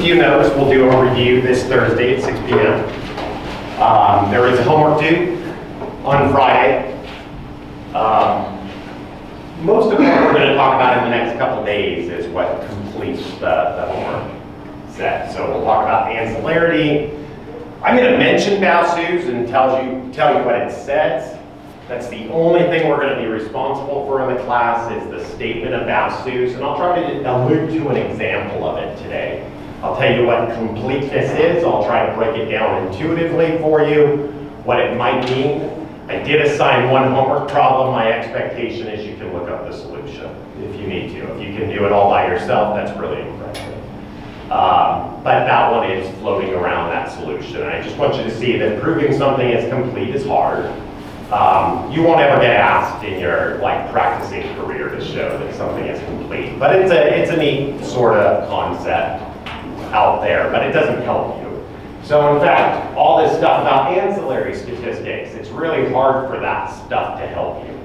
few notes. We'll do a review this Thursday at 6 p.m. There is a homework due on Friday. Most of what we're going to talk about in the next couple of days is what completes the homework set. So we'll talk about ancillarity. I'm going to mention Basu's and tell you what it says. That's the only thing we're going to be responsible for in the class is the statement of Basu's, and I'll try to allude to an example of it today. I'll tell you what completeness is. I'll try to break it down intuitively for you, what it might mean. I did assign one homework problem. My expectation is you can look up the solution if you need to. If you can do it all by yourself, that's really impressive. But that one is floating around that solution. And I just want you to see that proving something is complete is hard. You won't ever get asked in your practicing career to show that something is complete. But it's a neat sort of concept out there, but it doesn't help you. So in fact, all this stuff about ancillary statistics, it's really hard for that stuff to help you.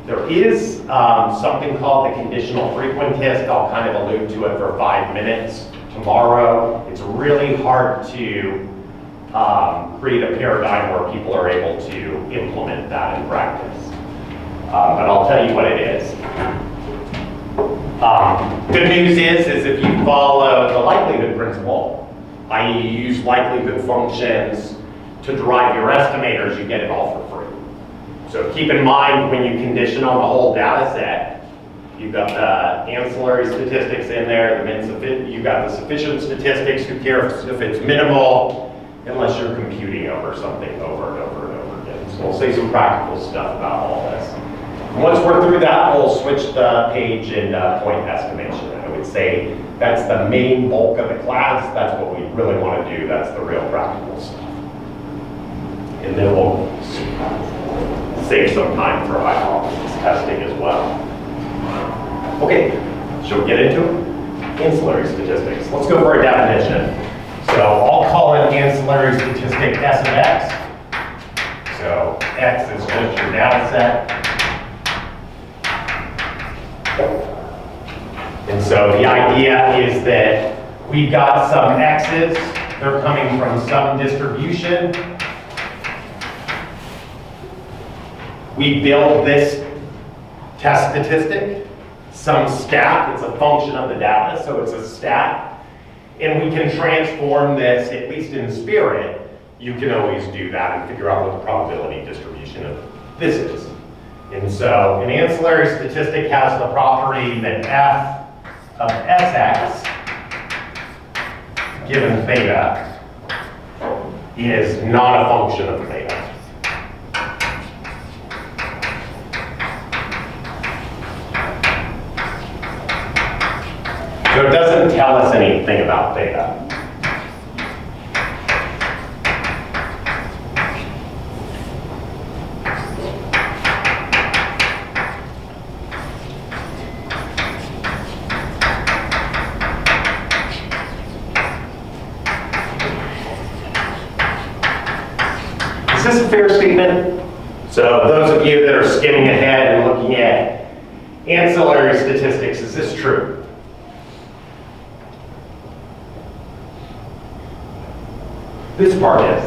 There is something called the conditional frequentist. I'll kind of allude to it for 5 minutes tomorrow. It's really hard to create a paradigm where people are able to implement that in practice. But I'll tell you what it is. Good news is if you follow the likelihood principle, i.e. you use likelihood functions to derive your estimators, you get it all for free. So keep in mind when you condition on the whole data set, you've got the ancillary statistics in there, you've got the sufficient statistics, who cares if it's minimal, unless you're computing over something over and over and over again. So we'll say some practical stuff about all this. And once we're through that, we'll switch the page and point estimation. I would say that's the main bulk of the class. That's what we really want to do. That's the real practical stuff. And then we'll save some time for hypothesis testing as well. Okay, shall we get into it? Ancillary statistics. Let's go for a definition. So I'll call an ancillary statistic S of X. So X is just your data set. And so the idea is that we've got some X's. They're coming from some distribution. We build this test statistic, some stat. It's a function of the data, so it's a stat. And we can transform this, at least in spirit. You can always do that and figure out what the probability distribution of this is. And so an ancillary statistic has the property that f of Sx given theta is not a function of theta. So it doesn't tell us anything about theta. Is this a fair statement? So those of you that are skimming ahead and looking at ancillary statistics, is this true? This part is.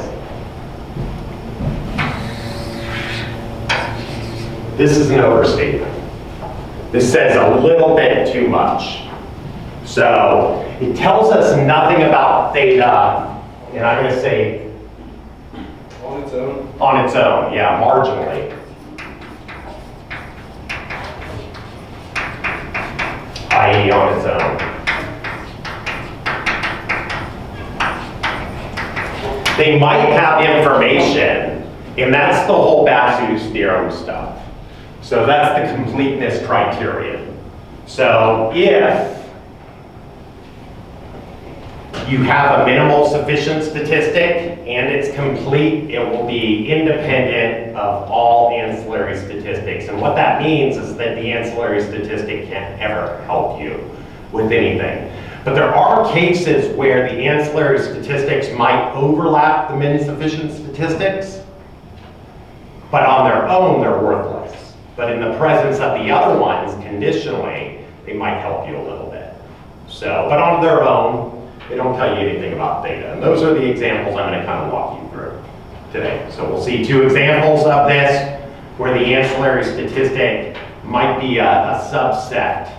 This is an overstatement. This says a little bit too much. So it tells us nothing about theta, and I'm going to say on its own? On its own, yeah, marginally. I.e. on its own. They might have information, and that's the whole Basu's theorem stuff. So that's the completeness criterion. So if you have a minimal sufficient statistic and it's complete, it will be independent of all ancillary statistics. And what that means is that the ancillary statistic can't ever help you with anything. But there are cases where the ancillary statistics might overlap the min sufficient statistics, but on their own they're worthless. But in the presence of the other ones, conditionally, they might help you a little bit. So, but on their own, They don't tell you anything about theta. And those are the examples I'm going to kind of walk you through today. So we'll see two examples of this where the ancillary statistic might be a subset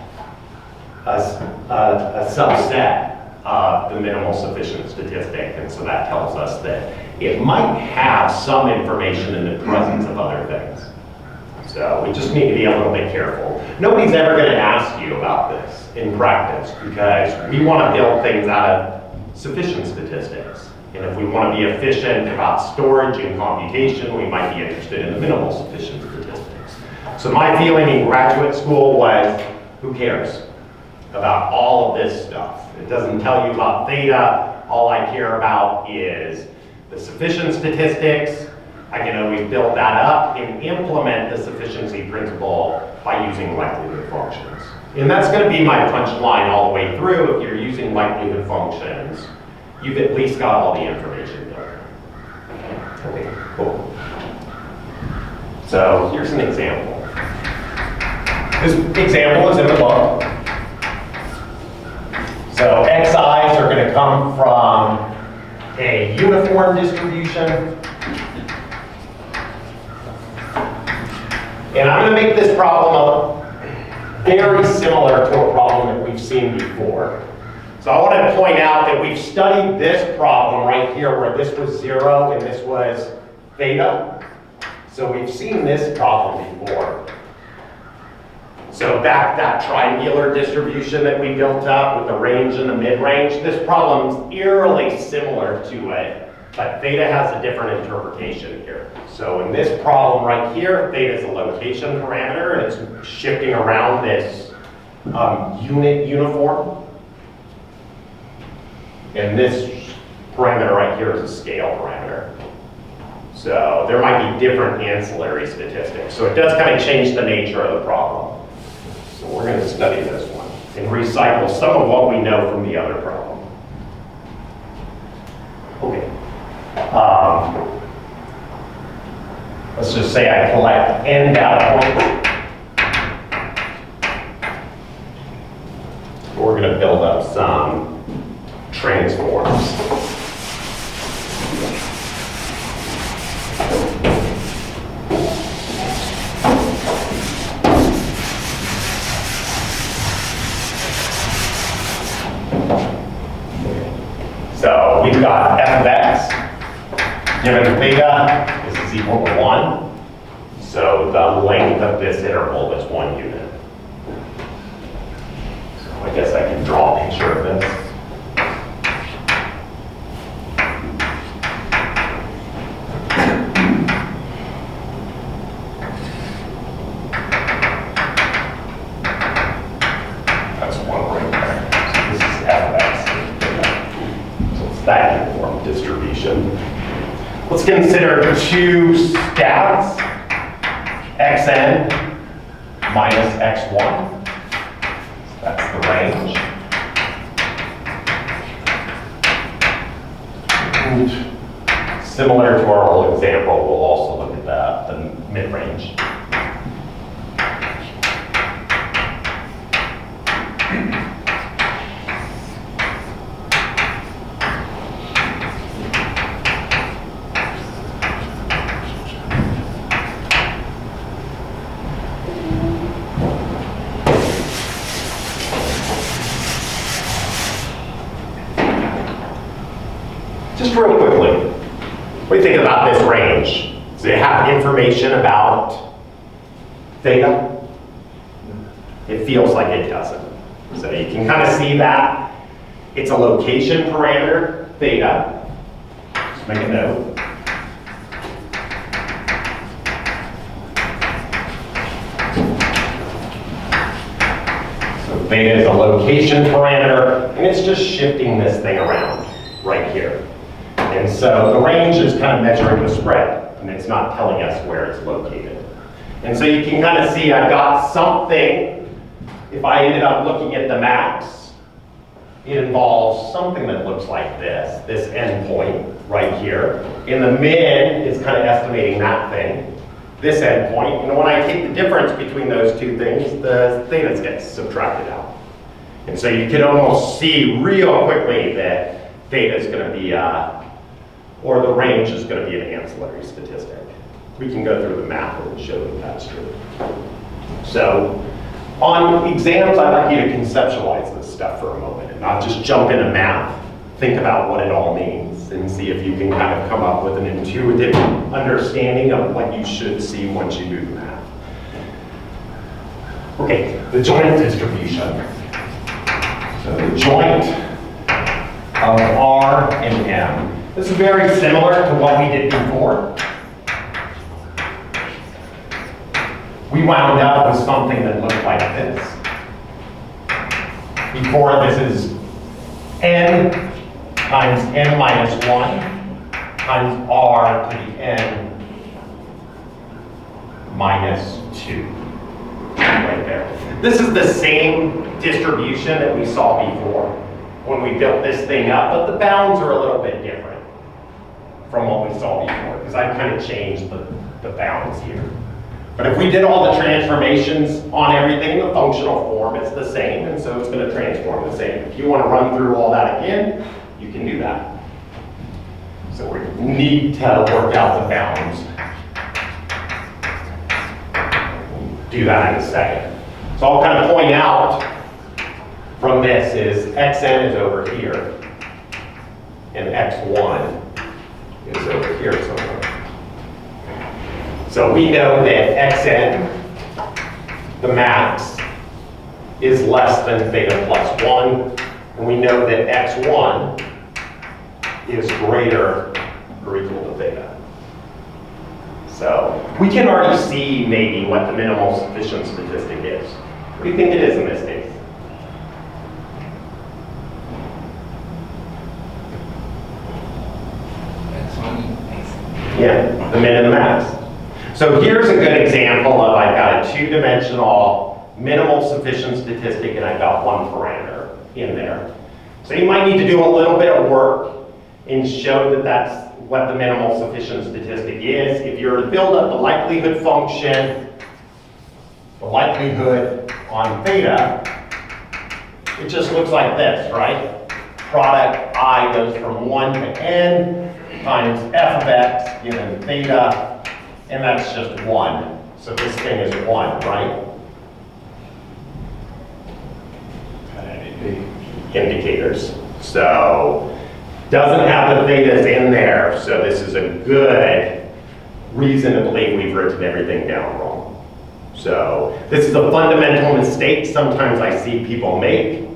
of the minimal sufficient statistic. And so that tells us that it might have some information in the presence of other things. So we just need to be a little bit careful. Nobody's ever going to ask you about this in practice because we want to build things out of sufficient statistics. And if we want to be efficient about storage and computation, we might be interested in the minimal sufficient statistics. So my feeling in graduate school was, who cares about all of this stuff? It doesn't tell you about theta. All I care about is the sufficient statistics. I can always build that up and implement the sufficiency principle by using likelihood functions. And that's going to be my punchline all the way through. If you're using likelihood functions, you've at least got all the information there. Okay, cool. So here's an example. This example is in the book. So xi's are going to come from a uniform distribution. And I'm going to make this problem very similar to a problem that we've seen before. So I want to point out that we've studied this problem right here where this was 0 and this was theta. So we've seen this problem before. So back that triangular distribution that we built up with the range and the mid-range, this problem's eerily similar to it, but theta has a different interpretation here. So in this problem right here, theta is a location parameter and it's shifting around this unit uniform. And this parameter right here is a scale parameter. So there might be different ancillary statistics. So it does kind of change the nature of the problem. So we're going to study this one and recycle some of what we know from the other problem. Okay. Let's just say I collect n data points. We're going to build up some transforms. So we've got f of x given theta. This is equal to 1. So the length of this interval is 1 unit. So I guess I can draw a picture of this. That's 1 right there. So this is f of x. So it's that uniform distribution. Let's consider two stats, xn minus x1. So that's the range. And similar to our old example, we'll also look at the mid-range. Just real quickly, what do you think about this range? Does it have information about theta? It feels like it doesn't. So you can kind of see that. It's a location parameter, theta. Just make a note. So theta is a location parameter, and it's just shifting this thing around right here. And so the range is kind of measuring the spread, and it's not telling us where it's located. And so you can kind of see I've got something. If I ended up looking at the max, it involves something that looks like this endpoint right here. And the min is kind of estimating that thing, this endpoint. And when I take the difference between those two things, the theta gets subtracted out. And so you can almost see real quickly that theta is going to be, or the range is going to be an ancillary statistic. We can go through the math and show that that's true. So on exams, I'd like you to conceptualize this stuff for a moment and not just jump into math. Think about what it all means and see if you can kind of come up with an intuitive understanding of what you should see once you do the math. Okay, the joint distribution. So the joint of R and M. This is very similar to what we did before. We wound up with something that looked like this. Before, this is n times n minus 1 times r to the n minus 2. Right there. This is the same distribution that we saw before when we built this thing up, but the bounds are a little bit different from what we saw before, because I've kind of changed the bounds here. But if we did all the transformations on everything in the functional form, it's the same, and so it's going to transform the same. If you want to run through all that again, you can do that. So we need to work out the bounds. Do that in a second. So I'll kind of point out from this is xn is over here, and x1 is over here somewhere. So we know that xn, the max, is less than theta plus 1, and we know that x1 is greater or equal to theta. So we can already see maybe what the minimal sufficient statistic is. What do you think it is in this case? Yeah, the min and the max. So here's a good example of I've got a two-dimensional minimal sufficient statistic and I've got one parameter in there. So you might need to do a little bit of work and show that that's what the minimal sufficient statistic is. If you're to build up the likelihood function, the likelihood on theta, it just looks like this, right? Product I goes from 1 to n times f of x given theta, and that's just 1. So this thing is 1, right? Indicators. So doesn't have the thetas in there, so this is a good reason to believe we've written everything down wrong. So this is a fundamental mistake sometimes I see people make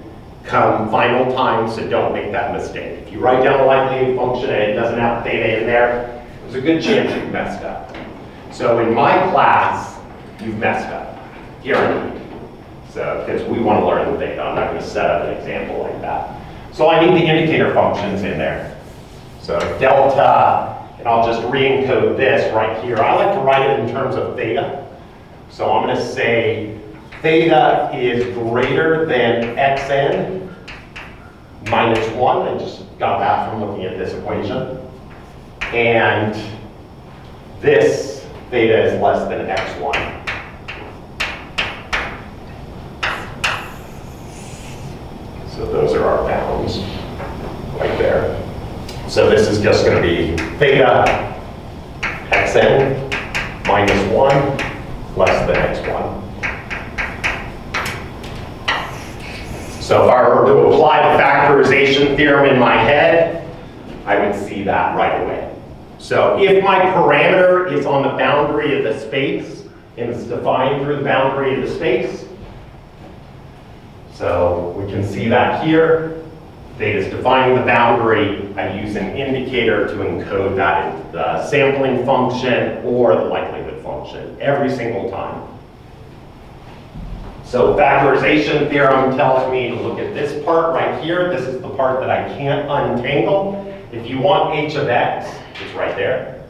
come final time, so don't make that mistake. If you write down a likelihood function and it doesn't have theta in there, there's a good chance you've messed up. So in my class, you've messed up, guaranteed. So because we want to learn the theta, I'm not going to set up an example like that. So I need the indicator functions in there. So delta, and I'll just re-encode this right here. I like to write it in terms of theta. So I'm going to say theta is greater than xn minus 1. I just got that from looking at this equation. And this theta is less than x1. So those are our bounds right there. So this is just going to be theta xn minus 1 less than x1. So if I were to apply the factorization theorem in my head, I would see that right away. So if my parameter is on the boundary of the space and it's defined through the boundary of the space, so we can see that here. Theta is defining the boundary. I use an indicator to encode that into the sampling function or the likelihood function every single time. So factorization theorem tells me to look at this part right here. This is the part that I can't untangle. If you want h of x, it's right there.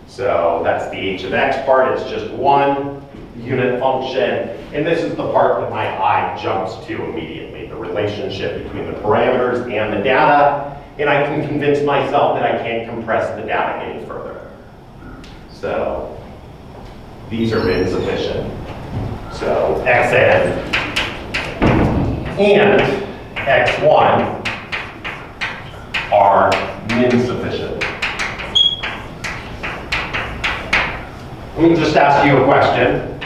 So that's the h of x part. It's just one unit function. And this is the part that my eye jumps to immediately, the relationship between the parameters and the data. And I can convince myself that I can't compress the data any further. So these are insufficient. So xn and x1 are min sufficient. Let me just ask you a question.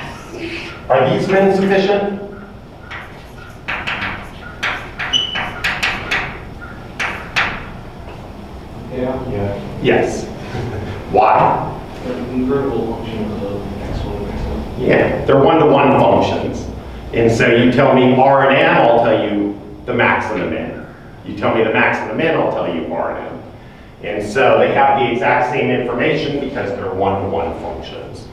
Are these min sufficient? Yeah. Yes. Why? The invertible function of x1 and x1. Yeah, they're one-to-one functions. And so you tell me R and M, I'll tell you the max and the min. You tell me the max and the min, I'll tell you R and M. And so they have the exact same information because they're one-to-one functions.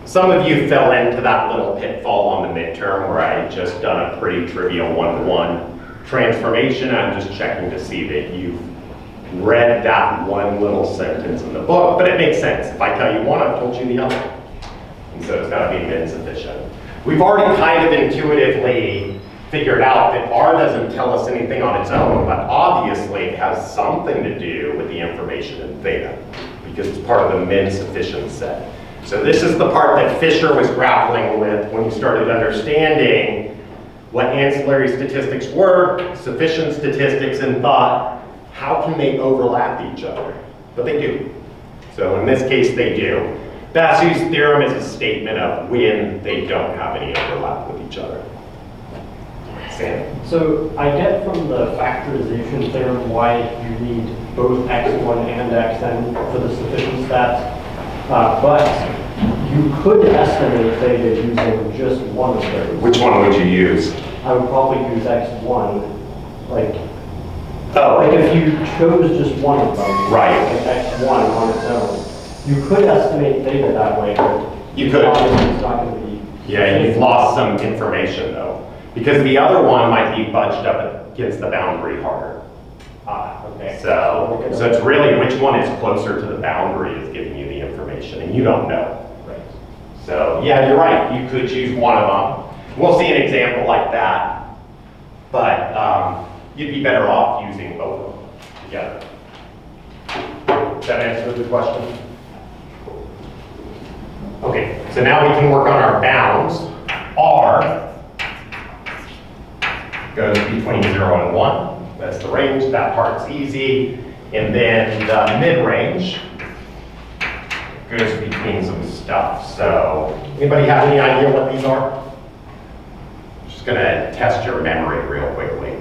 Some of you fell into that little pitfall on the midterm where I had just done a pretty trivial one-to-one transformation. I'm just checking to see that you've read that one little sentence in the book, but it makes sense. If I tell you one, I've told you the other. And so it's got to be min sufficient. We've already kind of intuitively figured out that R doesn't tell us anything on its own, but obviously it has something to do with the information in theta, because it's part of the min sufficient set. So this is the part that Fisher was grappling with when he started understanding what ancillary statistics were, sufficient statistics, and thought, how can they overlap each other? But they do. So in this case, they do. Basu's theorem is a statement of when they don't have any overlap with each other. Sam? So I get from the factorization theorem why you need both x1 and xn for the sufficient stats, but you could estimate theta using just one of those. Which one would you use? I would probably use x1, like Oh, if you chose just one of them, right. like x1 on its own, you could estimate theta that way, but You could. obviously it's not going to be. Yeah, you've lost some information though, because the other one might be budged up against the boundary harder. Okay. So it's really which one is closer to the boundary is giving you the information, and you don't know. Right. So yeah, you're right. You could choose one of them. We'll see an example like that, but you'd be better off using both of them together. Does that answer the question? Okay, so now we can work on our bounds. R goes between 0 and 1. That's the range. That part's easy. And then the mid-range goes between some stuff. So anybody have any idea what these are? Just going to test your memory real quickly.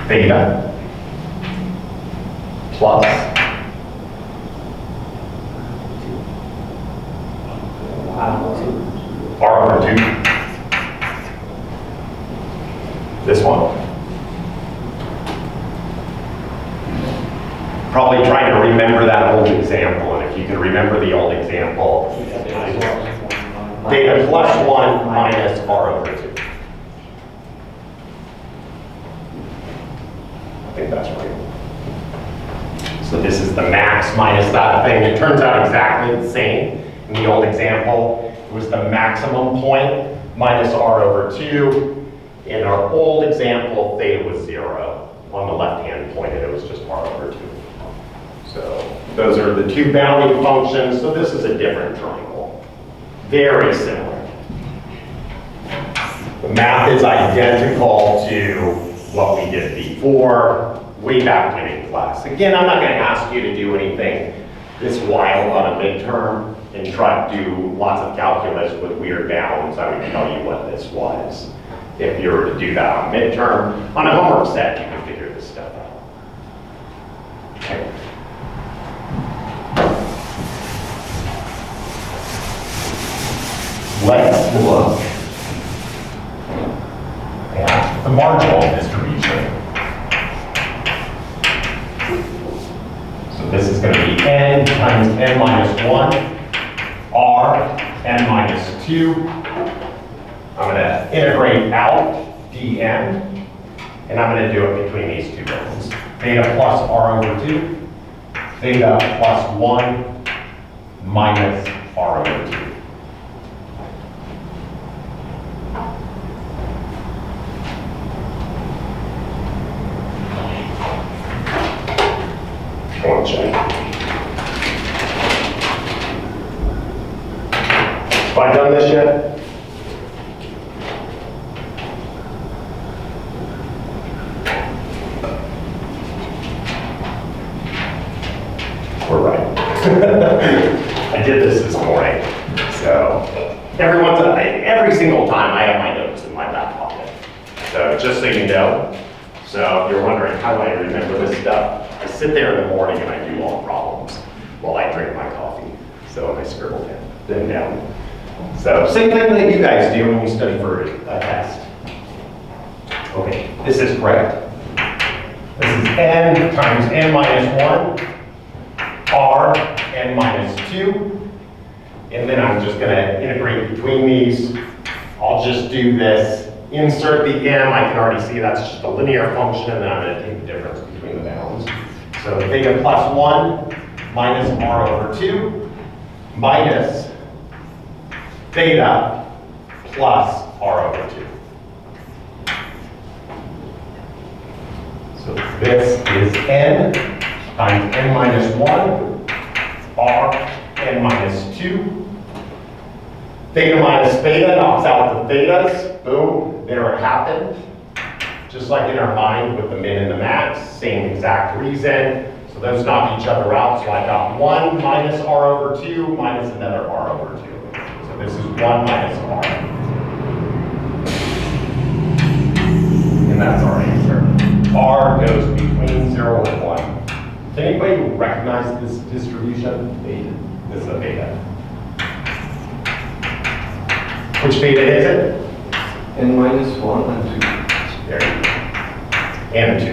Theta plus R over 2. This one. Probably trying to remember that old example, and if you can remember the old example, theta plus 1 minus R over 2. I think that's right. So this is the max minus that thing. It turns out exactly the same. In the old example, it was the maximum point minus R over 2. In our old example, theta was 0. On the left-hand point, it was just R over 2. So those are the two bounding functions. So this is a different triangle. Very similar. The math is identical to what we did before, way back when in class. Again, I'm not going to ask you to do anything this wild on a midterm and try to do lots of calculus with weird bounds. I would tell you what this was. If you were to do that on midterm, on a homework set, you can figure this stuff out. Okay. Let's look at the marginal distribution. So this is going to be n times n minus 1, r n minus 2. I'm going to integrate out dn, and I'm going to do it between these two terms. Theta plus r over 2, theta plus 1 minus r over 2. One check. Have I done this yet? We're right. I did this morning. So every single time I have my notes in my back pocket. So just so you know. So if you're wondering how do I remember this stuff, I sit there in the morning and I do all the problems while I drink my coffee. So I scribble them down. So same thing that you guys do when you study for a test. Okay, this is correct. This is n times n minus 1, r n minus 2. And then I'm just going to integrate between these. I'll just do this. Insert the m, I can already see that's just a linear function, and then I'm going to take the difference between the bounds. So theta plus 1 minus r over 2 minus theta plus r over 2. So this is n times n minus 1, r n minus 2. Theta minus theta knocks out the thetas. Boom, there it happened. Just like in our mind with the min and the max, same exact reason. So those knock each other out. So I got 1 minus r over 2 minus another r over 2. So this is 1 minus r. And that's our answer. R goes between 0 and 1. Does anybody recognize this distribution? Beta. This is a beta. Which beta is it? N minus 1 and 2. There you go. And 2.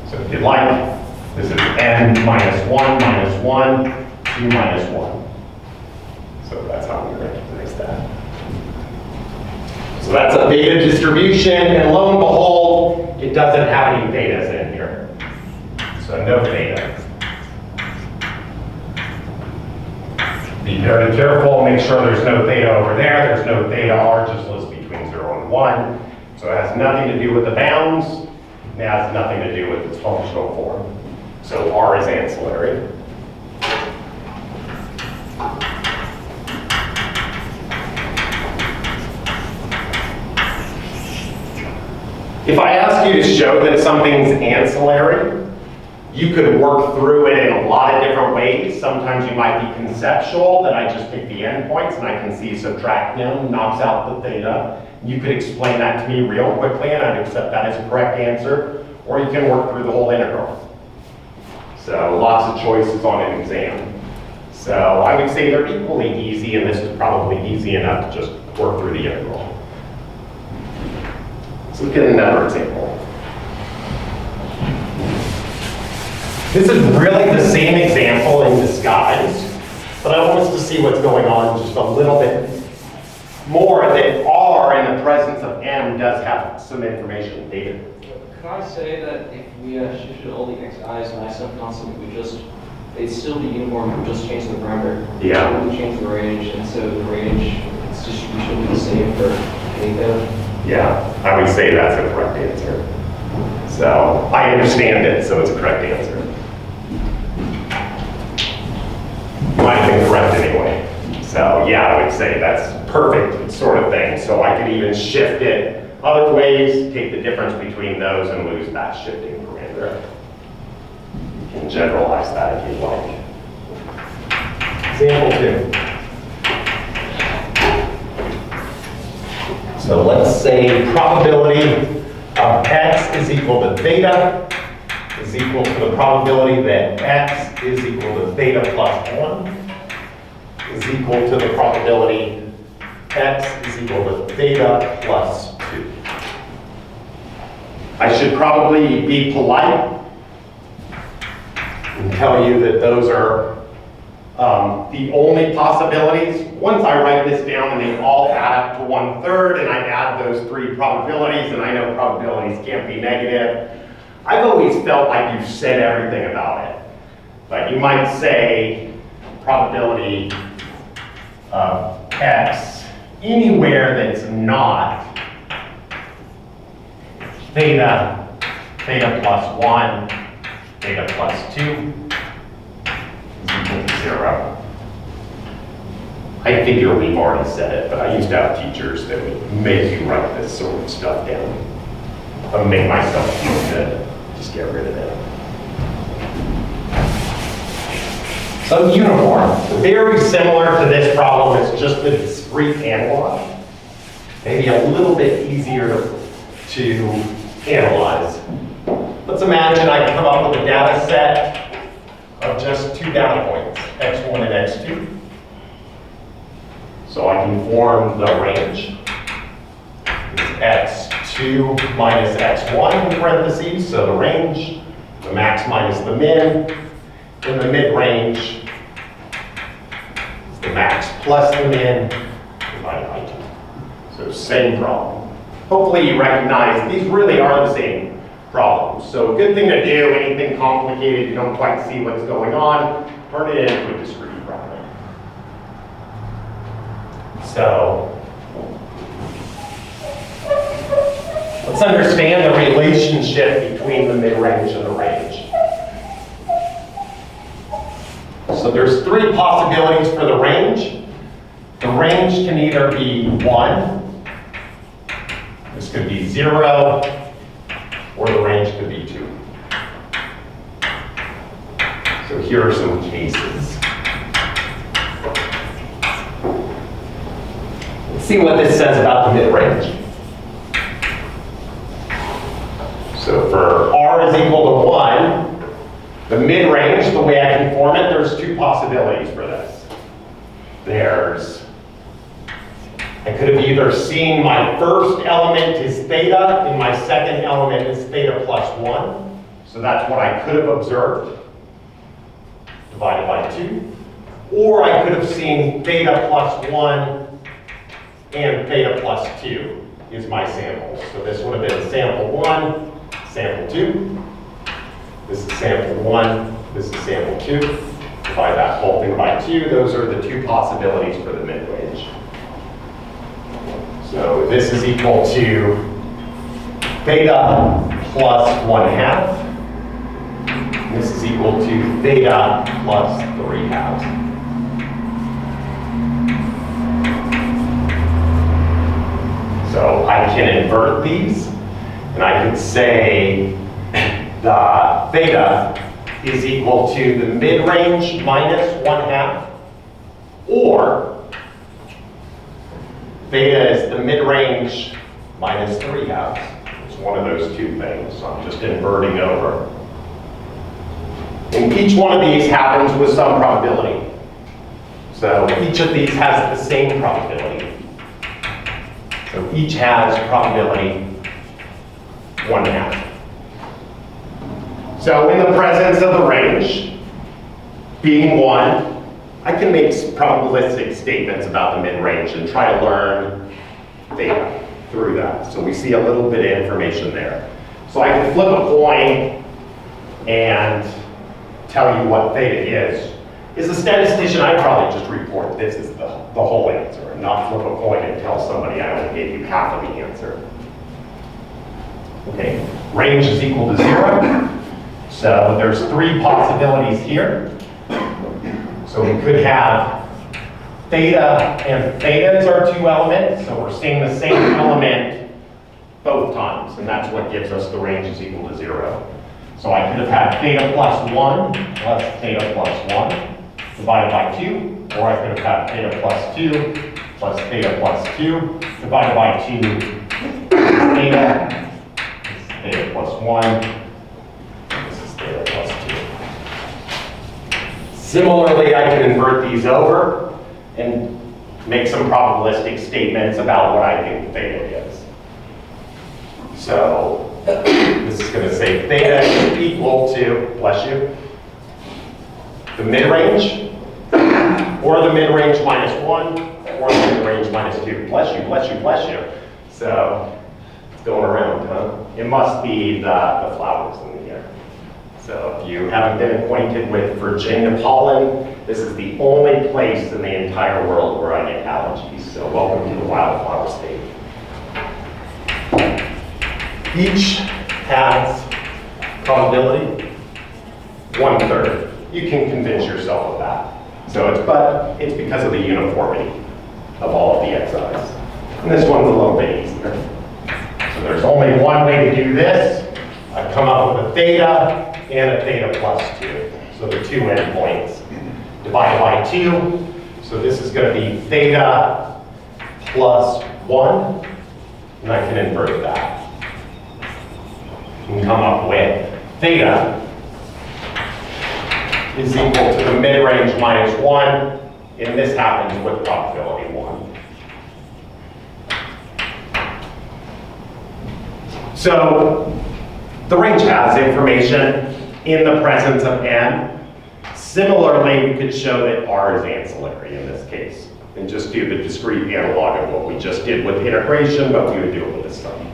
So if you'd like, this is n minus 1 minus 1, 2 minus 1. So that's how we recognize that. So that's a beta distribution, and lo and behold, it doesn't have any betas in here. So no beta. Be very careful, make sure there's no theta over there, there's no theta r, just lists between 0 and 1. So it has nothing to do with the bounds, and it has nothing to do with its functional form. So r is ancillary. If I ask you to show that something's ancillary, you could work through it in a lot of different ways. Sometimes you might be conceptual, that I just take the endpoints and I can see subtract them, knocks out the theta. You could explain that to me real quickly and I'd accept that as a correct answer. Or you can work through the whole integral. So lots of choices on an exam. So I would say they're equally easy, and this is probably easy enough to just work through the integral. Let's look at another example. This is really the same example in disguise, but I want us to see what's going on just a little bit more, that R in the presence of M does have some information. David? Could I say that if we shifted all the xi's and I sub constant, they'd still be uniform, we just change the parameter. Yeah. We wouldn't change the range, and so the range, its distribution would be the same for any theta. Yeah, I would say that's a correct answer. So I understand it, so it's a correct answer. Might have been correct anyway. So yeah, I would say that's perfect sort of thing. So I could even shift it other ways, take the difference between those and lose that shifting parameter. You can generalize that if you'd like. Example 2. So let's say probability of x is equal to theta is equal to the probability that x is equal to theta plus 1 is equal to the probability x is equal to theta plus 2. I should probably be polite and tell you that those are the only possibilities. Once I write this down and they all add up to 1/3 and I add those 3 probabilities, and I know probabilities can't be negative, I've always felt like you've said everything about it. But you might say probability of x anywhere that's not theta plus 1, theta plus 2 is equal to 0. I figure we've already said it, but I used to have teachers that would make you write this sort of stuff down. I'll make myself feel good. Just get rid of it. So uniform, very similar to this problem, it's just the discrete analog. Maybe a little bit easier to analyze. Let's imagine I come up with a data set of just two data points, x1 and x2. So I can form the range. It's x2 minus x1 in parentheses, so the range, the max minus the min, and the mid-range is the max plus the min divided by 2. So same problem. Hopefully you recognize these really are the same problems. So a good thing to do, anything complicated, you don't quite see what's going on, turn it into a discrete problem. So let's understand the relationship between the mid-range and the range. So there's three possibilities for the range. The range can either be 1, this could be 0, or the range could be 2. So here are some cases. Let's see what this says about the mid-range. So for r is equal to 1, the mid-range, the way I can form it, there's two possibilities for this. I could have either seen my first element is theta and my second element is theta plus 1. So that's what I could have observed, divided by 2. Or I could have seen theta plus 1 and theta plus 2 is my sample. So this would have been sample 1, sample 2. This is sample 1, this is sample 2. Divide that whole thing by 2. Those are the two possibilities for the mid-range. So this is equal to theta plus 1/2. This is equal to theta plus 3/2. So I can invert these, and I could say the theta is equal to the mid-range minus 1/2, or theta is the mid-range minus 3/2. It's one of those two things, so I'm just inverting over. And each one of these happens with some probability. So each of these has the same probability. So each has probability 1/2. So in the presence of the range being 1, I can make probabilistic statements about the mid-range and try to learn theta through that. So we see a little bit of information there. So I can flip a coin and tell you what theta is. As a statistician, I'd probably just report this is the whole answer and not flip a coin and tell somebody I only gave you half of the answer. Okay, range is equal to 0. So there's three possibilities here. So we could have theta and theta as our two elements. So we're seeing the same element both times, and that's what gives us the range is equal to 0. So I could have had theta plus 1 plus theta plus 1 divided by 2, or I could have had theta plus 2 plus theta plus 2 divided by 2. Theta is theta plus 1. This is theta plus 2. Similarly, I can invert these over and make some probabilistic statements about what I think theta is. So this is going to say theta is equal to, bless you, the mid-range, or the mid-range minus 1, or the mid-range minus 2. Bless you, bless you, bless you. So it's going around, huh? It must be the flowers in the air. So if you haven't been acquainted with Virginia pollen, this is the only place in the entire world where I get allergies. So welcome to the wildflower state. Each has probability 1/3. You can convince yourself of that. So it's because of the uniformity of all of the xi's. And this one's a little bit easier. So there's only one way to do this. I've come up with a theta and a theta plus 2. So the two endpoints divided by 2. So this is going to be theta plus 1. And I can invert that. And come up with theta is equal to the mid-range minus 1. And this happens with probability 1. So the range has information in the presence of n. Similarly, we could show that R is ancillary in this case, and just do the discrete analog of what we just did with integration, but we would do it with a sum.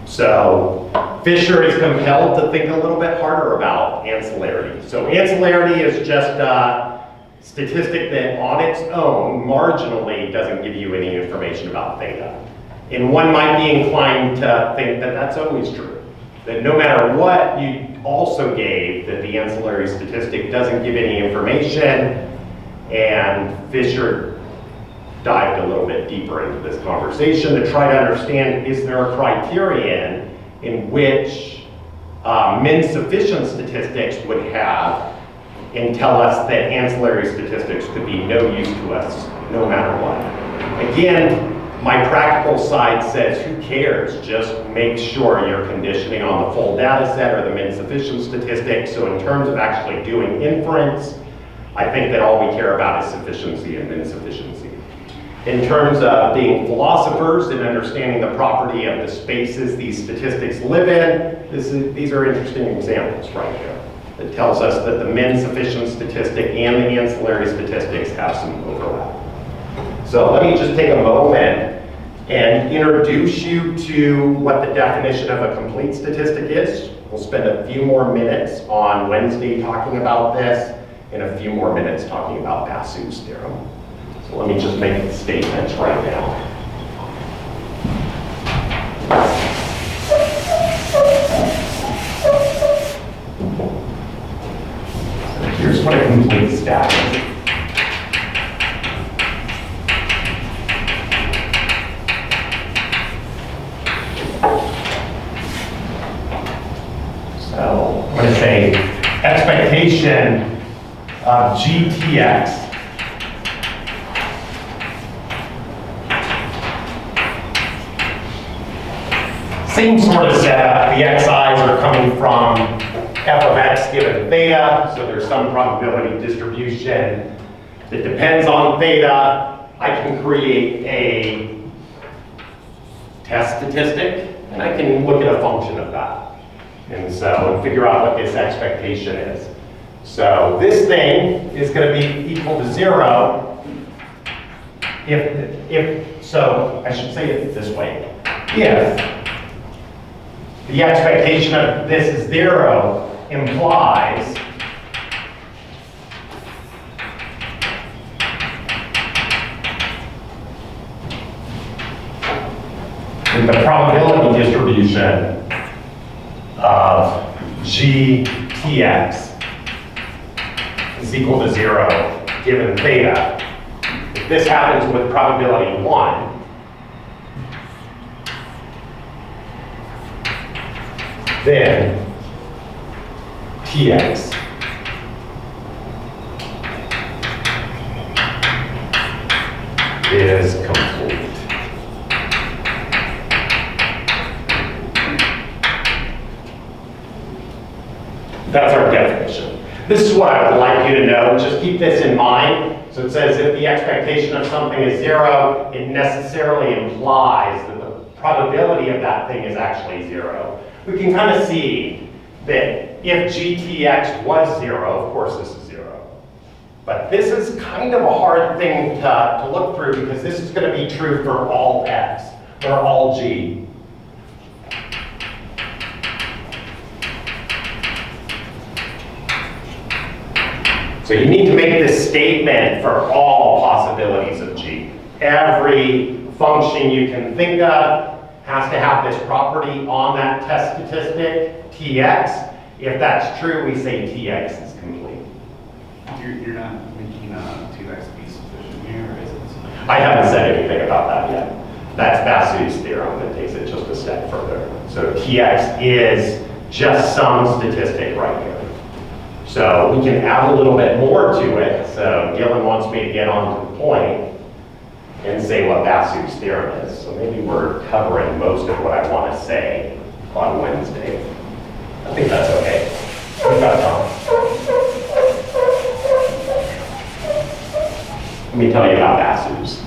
So Fisher is compelled to think a little bit harder about ancillarity. So ancillarity is just a statistic that on its own, marginally, doesn't give you any information about theta. And one might be inclined to think that that's always true. That no matter what you also gave, that the ancillary statistic doesn't give any information. And Fisher dived a little bit deeper into this conversation to try to understand, is there a criterion in which min sufficient statistics would have and tell us that ancillary statistics could be no use to us no matter what. Again, my practical side says, who cares? Just make sure you're conditioning on the full data set or the min sufficient statistics. So in terms of actually doing inference, I think that all we care about is sufficiency and min sufficiency. In terms of being philosophers and understanding the property of the spaces these statistics live in, these are interesting examples right here. It tells us that the min sufficient statistic and the ancillary statistics have some overlap. So let me just take a moment and introduce you to what the definition of a complete statistic is. We'll spend a few more minutes on Wednesday talking about this and a few more minutes talking about Basu's theorem. So let me just make the statements right now. So here's what a complete stat is. So I'm going to say expectation of GTX same sort of setup. The xi's are coming from f of x given theta, so there's some probability distribution that depends on theta. I can create a test statistic, and I can look at a function of that. And so figure out what this expectation is. So this thing is going to be equal to 0 so I should say it this way. If the expectation of this is 0 implies that the probability distribution of GTX is equal to 0 given theta. If this happens with probability 1, then TX is complete. That's our definition. This is what I would like you to know. Just keep this in mind. So it says if the expectation of something is 0, it necessarily implies that the probability of that thing is actually 0. We can kind of see that if GTX was 0, of course this is 0. But this is kind of a hard thing to look through because this is going to be true for all x, or all g. So you need to make this statement for all possibilities of g. Every function you can think of has to have this property on that test statistic, tx. If that's true, we say tx is complete. You're not making 2x be sufficient here, or is it? I haven't said anything about that yet. That's Basu's theorem that takes it just a step further. So Tx is just some statistic right here. So we can add a little bit more to it. So Gillen wants me to get on to the point and say what Basu's theorem is. So maybe we're covering most of what I want to say on Wednesday. I think that's okay. We've got time. Let me tell you about Basu's.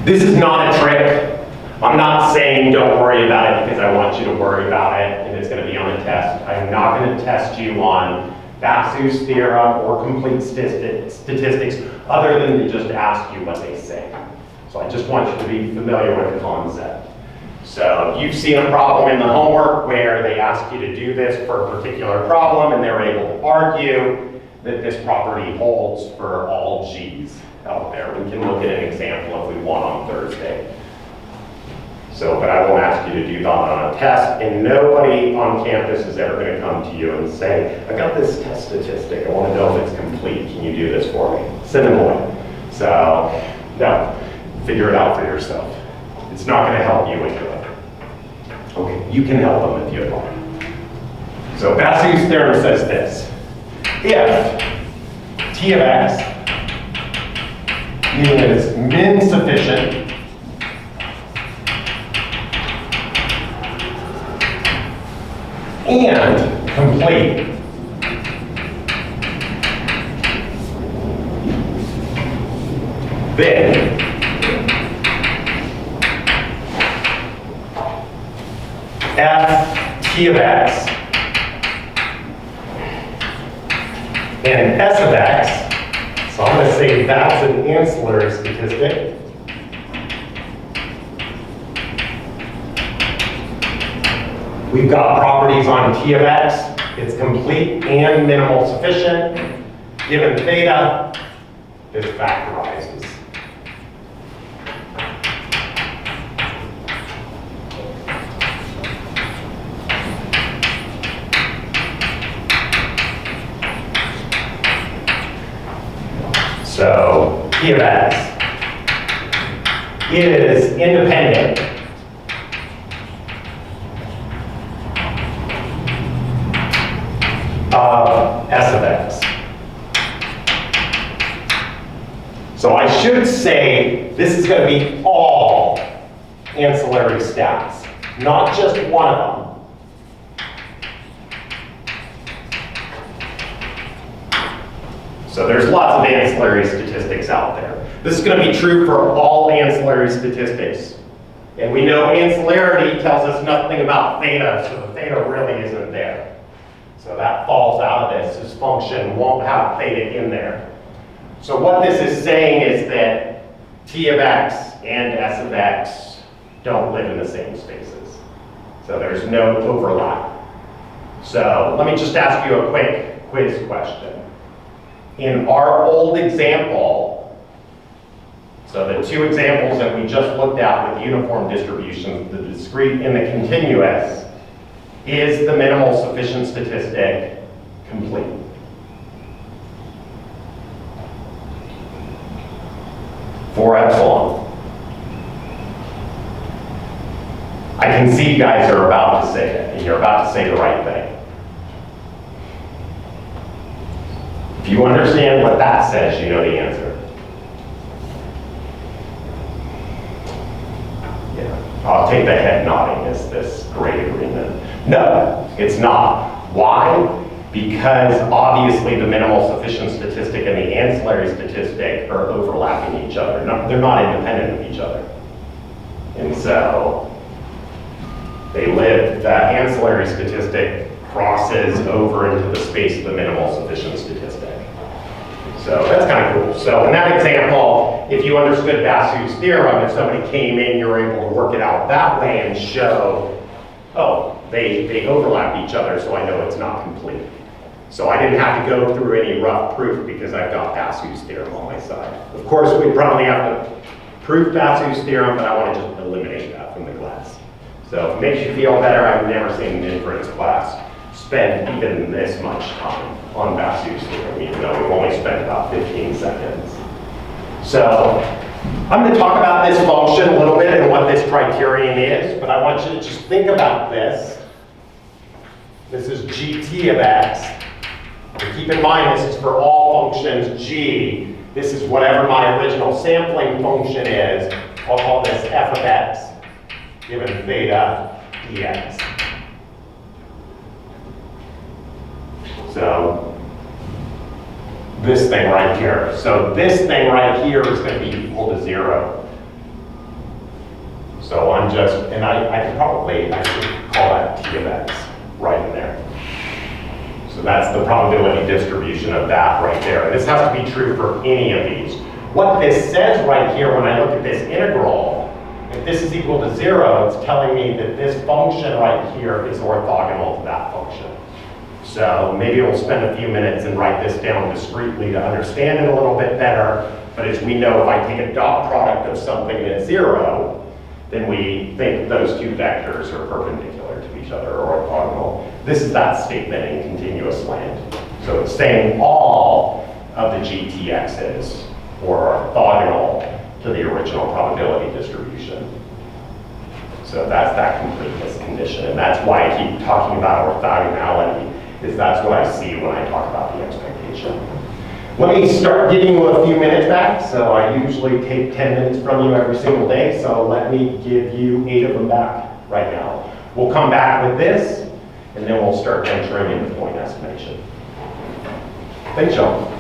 This is not a trick. I'm not saying don't worry about it because I want you to worry about it and it's going to be on a test. I'm not going to test you on Basu's theorem or complete statistics other than to just ask you what they say. So I just want you to be familiar with the concept. So if you've seen a problem in the homework where they ask you to do this for a particular problem and they're able to argue that this property holds for all G's out there. We can look at an example if we want on Thursday. So, but I won't ask you to do that on a test, and nobody on campus is ever going to come to you and say, I got this test statistic, I want to know if it's complete, can you do this for me? Send them away. So, no, figure it out for yourself. It's not going to help you anyway. Okay, you can help them if you'd like. So Basu's theorem says this. If T of X is min sufficient and complete, then f T of X and S of X, so I'm going to say that's an ancillary statistic. We've got properties on T of X, it's complete and minimal sufficient. Given theta, this factorizes. So T of X is independent of S of X. So I should say this is going to be all ancillary stats, not just one of them. So there's lots of ancillary statistics out there. This is going to be true for all ancillary statistics. And we know ancillarity tells us nothing about theta, so the theta really isn't there. So that falls out of this. This function won't have theta in there. So what this is saying is that T of X and S of X don't live in the same spaces. So there's no overlap. So let me just ask you a quick quiz question. In our old example, so the two examples that we just looked at with uniform distributions, the discrete and the continuous, is the minimal sufficient statistic complete? For epsilon. I can see you guys are about to say it, and you're about to say the right thing. If you understand what that says, you know the answer. Yeah, I'll take the head nodding as this great agreement. No, it's not. Why? Because obviously the minimal sufficient statistic and the ancillary statistic are overlapping each other. No, they're not independent of each other. And so they live, the ancillary statistic crosses over into the space of the minimal sufficient statistic. So that's kind of cool. So in that example, if you understood Basu's theorem, if somebody came in, you're able to work it out that way and show, oh, they overlap each other, so I know it's not complete. So I didn't have to go through any rough proof because I've got Basu's theorem on my side. Of course, we probably have to prove Basu's theorem, but I want to just eliminate that from the class. So if it makes you feel better, I've never seen an inference class spend even this much time on Basu's theorem, even though we've only spent about 15 seconds. So I'm going to talk about this function a little bit and what this criterion is, but I want you to just think about this. This is gt of x. And keep in mind, this is for all functions g. This is whatever my original sampling function is. I'll call this f of x, given theta dx. So this thing right here. So this thing right here is going to be equal to 0. So I'm just, and I should call that t of x right in there. So that's the probability distribution of that right there. And this has to be true for any of these. What this says right here when I look at this integral, if this is equal to 0, it's telling me that this function right here is orthogonal to that function. So maybe we'll spend a few minutes and write this down discretely to understand it a little bit better. But as we know, if I take a dot product of something that's 0, then we think those two vectors are perpendicular to each other or orthogonal. This is that statement in continuous land. So it's saying all of the GTXs are orthogonal to the original probability distribution. So that's that completeness condition. And that's why I keep talking about orthogonality, is that's what I see when I talk about the expectation. Let me start giving you a few minutes back. So I usually take 10 minutes from you every single day. So let me give you 8 of them back right now. We'll come back with this, and then we'll start entering into point estimation. Thanks, y'all.